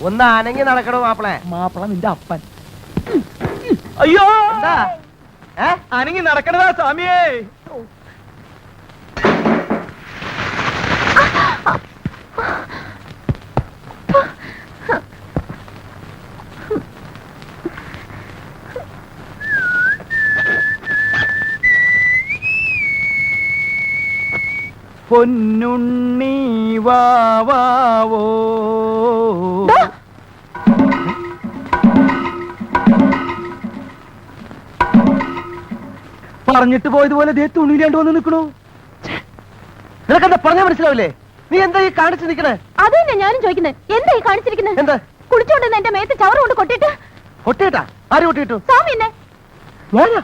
ഒന്ന് അനങ്ങി നടക്കണോ മാപ്പിളെ? മാപ്പിള നിന്റെ അപ്പൻ. അയ്യോ എന്താ അനങ്ങി നടക്കണതാ സ്വാമിയേ. പൊന്നുണ്ണി വാവോ പറഞ്ഞിട്ട് പോയതുപോലെ ദേ തുണിയിലാണ്ട് വന്ന് നിൽക്കണു. നിനക്കെന്താ പറഞ്ഞാ മനസ്സിലാവില്ലേ? നീ എന്താ ഈ കാണിച്ചു നിൽക്കണേ? അത് തന്നെ ഞാനും ചോദിക്കുന്നത്. എന്താ ഈ കാണിച്ചിരിക്കുന്നത്? എന്താ കുളിച്ചോണ്ടെന്ന് എന്റെ മേത്ത് ചവറ് കൊണ്ട് കൊട്ടിട്ട്. കൊട്ടിയിട്ടാ? ആര് കൊട്ടിയിട്ടു? സ്വാമി എന്നെ ഞാനാ?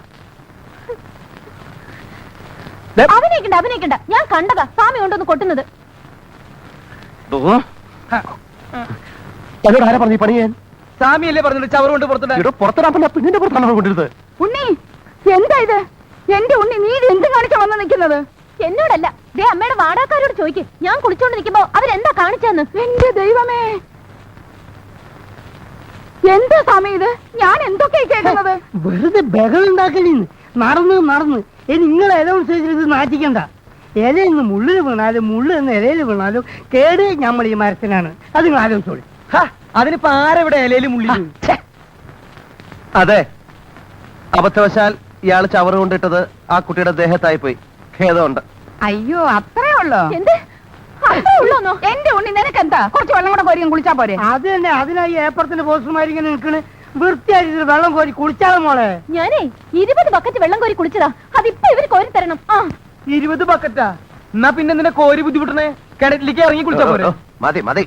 അഭിനയിക്കണ്ട. ഞാൻ കണ്ടതാ സ്വാമി കൊണ്ടൊന്ന് കൊട്ടുന്നത്. എന്നോട് ആരാ പറഞ്ഞു പണി ചെയ്യാൻ? സ്വാമിയല്ലേ പറഞ്ഞിട്ട് ചവറ് കൊണ്ട് പുറത്തിട്ട് പുറത്തിടാൻ പിന്നിന്റെ പുറത്താണ് കൊണ്ടിരുന്നത്. ഉണ്ണി എന്താ ഇത്? എന്റെ ഉണ്ണി നീ എന്ത് കാണിച്ചാ വന്ന് നിൽക്കുന്നത്? എന്നോടല്ല, ദേ അമ്മയുടെ വാടകക്കാരോട് ചോദിക്കും. ഞാൻ കുളിച്ചോണ്ട് നിൽക്കുമ്പോ അവരെന്താ കാണിച്ചെന്ന്. എന്റെ ദൈവമേ, എന്താ സ്വാമി ഇത്? ഞാൻ എന്തൊക്കെയാ കേൾക്കുന്നത്? വെറുതെ ബഹളം ഉണ്ടാക്കലിന്ന് നടന്ന് ഇനി നിങ്ങളെ ഇത് നാറ്റിക്കണ്ട. ഇലയിൽ നിന്ന് മുള്ളിന് വീണാലും മുള്ളു നിന്ന് ഇലയിൽ വീണാലും കേട് നമ്മൾ ഈ മരത്തിനാണ്. അത് നിങ്ങൾ ആലോചിച്ചോളി. അതിനിപ്പോ ആരെവിടെ ഇലയിലും മുള്ളി? അതെ, അബദ്ധവശാൽ ഇയാള് ചവറ് കൊണ്ടിട്ടത് ആ കുട്ടിയുടെ ദേഹത്തായി പോയി. ഖേദമുണ്ട്. അയ്യോ അത്രേ ഉള്ളോ? എന്റെ ഉണ്ണി നിനക്കെന്താ? കുറച്ച് വെള്ളം കൂടെ കോരി കുളിച്ചാ പോരെ? അത് തന്നെ, അതിനായി ഏപ്പറത്തിന്റെ പോസ്റ്റർമാരിങ്ങനെ നിൽക്കണ്. വൃത്തിയായിട്ട് വെള്ളം കോരി കുളിച്ചാതെ മോളെ. ഞാനേ 20 ബക്കറ്റ് വെള്ളം കോരി കുളിച്ചതാ. അതിപ്പോ ഇവര് കോരി തരണം. 20 ബക്കറ്റാ? എന്നാ പിന്നെ നിന്നെ കോരി ബുദ്ധിമുട്ടണേ, കിണറ്റിലേക്ക് ഇറങ്ങി കുളിച്ചാ പോരെ? മതി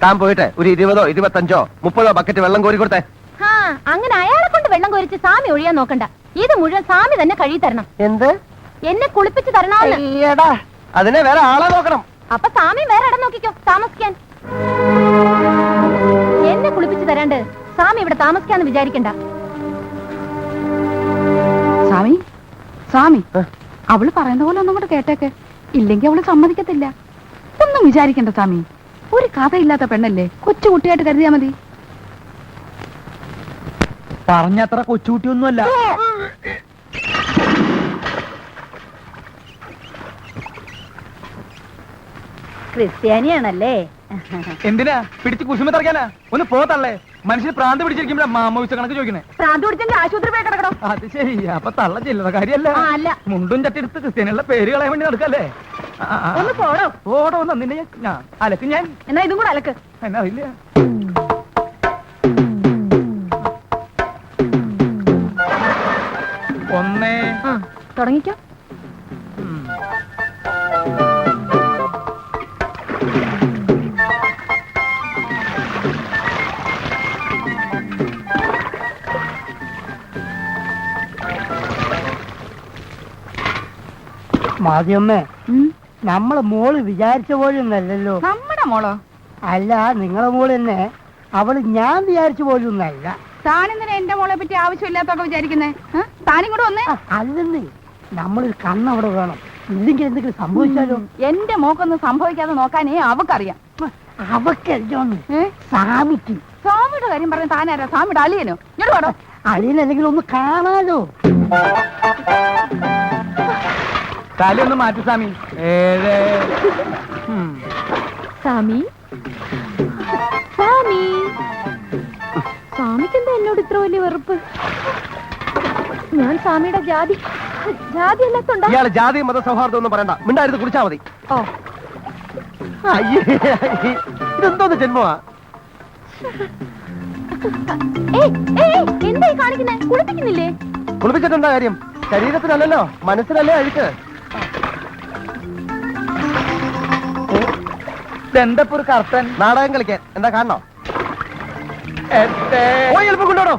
താൻ പോയിട്ട് ഒരു 20, 25, 30 ബക്കറ്റ് വെള്ളം കോരി കൊടുത്തേ. അങ്ങനെ അയാളെ കൊണ്ട് വെള്ളം കോരിച്ച് സ്വാമി ഒഴിയാൻ നോക്കണ്ട. ഇത് മുഴുവൻ സ്വാമി തന്നെ കഴുകി തരണം. എന്ത്? എന്നെ കുളിപ്പിച്ച് തരണോന്ന്. അതിനെ വേറെ ആളെ നോക്കണം. അപ്പൊ സ്വാമി വേറെ ഇടം നോക്കിക്കോ താമസിക്കാൻ. എന്നെ കുളിപ്പിച്ച് തരാണ്ട് സ്വാമി ഇവിടെ താമസിക്കാന്ന് വിചാരിക്കണ്ട. സ്വാമി അവള് പറയുന്ന പോലെ ഒന്നും കൂടെ കേട്ടേക്ക്. ഇല്ലെങ്കിൽ അവള് സമ്മതിക്കത്തില്ല. ഒന്നും വിചാരിക്കണ്ട സ്വാമി. ഒരു കഥയില്ലാത്ത പെണ്ണല്ലേ, കൊച്ചുകുട്ടിയായിട്ട് കരുതിയാ മതി. പറഞ്ഞത്ര കൊച്ചുകുട്ടിയൊന്നുമല്ല. ക്രിസ്ത്യാനിയാണല്ലേ? എന്തിനാ പിടിച്ച് കുശുമ തറക്കാനാ? ഒന്ന് പോത്തള്ളേ. മനുഷ്യന് പ്രാന്ത് പിടിച്ചിരിക്കുമ്പോഴാ മാമ വിച്ച കണക്ക് ചോദിക്കണേ. പ്രാന്ത് പിടിച്ചെങ്കിൽ ആശുപത്രി പോയി കിടക്കണോ? അത് ശരി. അപ്പൊ തള്ള ചെല്ലുന്ന കാര്യല്ല. മുണ്ടും ചട്ടിയെടുത്ത് ക്രിസ്ത്യാനികളുടെ പേര് കളയാൻ വേണ്ടി നടക്കല്ലേ? ഒന്ന് പോടോ. പോടോ നിന്നെ ഞാൻ അലക്ക്. ഞാൻ എന്നാ ഇതും കൂടെ അലക്ക്. എന്നാ അറിയില്ല. ഒന്നേ തുടങ്ങിക്കോ. മാധ്യമേ, നമ്മളെ മോള് വിചാരിച്ച പോലൊന്നല്ലോ. നമ്മുടെ മോളോ? അല്ല, നിങ്ങളെ മോള് തന്നെ. അവള് ഞാൻ വിചാരിച്ച പോലൊന്നല്ല. താനെന്തിനാ എന്റെ മോളെ പറ്റി ആവശ്യമില്ലാത്തൊക്കെ വിചാരിക്കുന്നേ? താനും കൂടെ വന്നേ. അല്ലെന്ന്, നമ്മളൊരു കണ്ണവിടെ വേണം. ഇല്ലെങ്കിൽ എന്തെങ്കിലും സംഭവിച്ചാലോ? എന്റെ മോക്കൊന്നും സംഭവിക്കാതെ നോക്കാനേ അവക്കറിയാം. അവക്കറിയോന്ന്? സ്വാമിക്ക്. സ്വാമിയുടെ കാര്യം പറഞ്ഞ താനാരാ? സ്വാമിയുടെ അലിയനോ? ഇങ്ങോട്ട് വേണോ? അലിയനെന്തെങ്കിലും ഒന്ന് കാണാലോ. തല ഒന്ന് മാറ്റി സ്വാമി. സ്വാമി സ്വാമി സ്വാമിക്കെന്താ എന്നോട് ഇത്ര വലിയ വെറുപ്പ്? ഞാൻ സ്വാമിയുടെ ജാതി അല്ലാത്തുണ്ടോ? ഇയാള് ജാതി മത സൗഹാർദ്ദം ഒന്നും പറയണ്ട. മിണ്ടായിരുന്നു കുടിച്ചാ മതി. ഓ ഇതെന്തോന്ന് ജന്മമാ? എന്തായി കാണിക്കുന്നേ? കുളിപ്പിക്കുന്നില്ലേ? കുളിപ്പിച്ചിട്ടെന്താ കാര്യം? ശരീരത്തിനല്ലല്ലോ, മനസ്സിനല്ലേ അഴുക്ക്. എന്താ ഒരു കർത്തൻ നാടകം കളിക്കാൻ എന്താ കാണണോ? എളുപ്പം കൊണ്ടോടോ.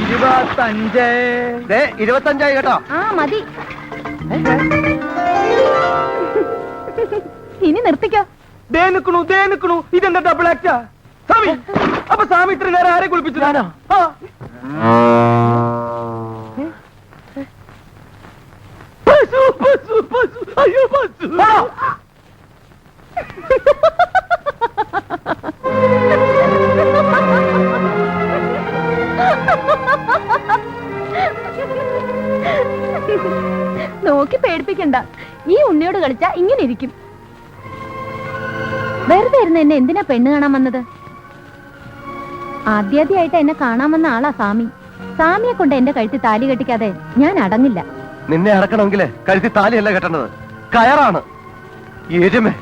ഇരുപത്തഞ്ച്. 25 കേട്ടോ. മതി. ഇനി നിർത്തിക്കോ. ദേ നിക്കണു. ഇതെന്താ ഡബിൾ ആക്റ്റാ? സ്വാമി, അപ്പൊ സ്വാമി ഇത്ര നേരം ആരെ കുളിപ്പിച്ചു? പേടിപ്പിക്കണ്ട. ഈ ഉണ്ണിയോട് കളിച്ചാ ഇങ്ങനെ ഇരിക്കും. വെറുതെ ഇരുന്ന് എന്നെ എന്തിനാ പെണ്ണ് കാണാൻ വന്നത്? ആദ്യാദ്യമായിട്ട് എന്നെ കാണാൻ വന്ന ആളാ സ്വാമി. സ്വാമിയെ കൊണ്ട് എന്റെ കഴുത്തിൽ താലി കെട്ടിക്കാതെ ഞാൻ അടങ്ങില്ല. നിന്നെ അടക്കണമെങ്കിൽ കഴുത്തി താലിയല്ല കെട്ടേണ്ടത്, കയറാണ്. എരുമേ.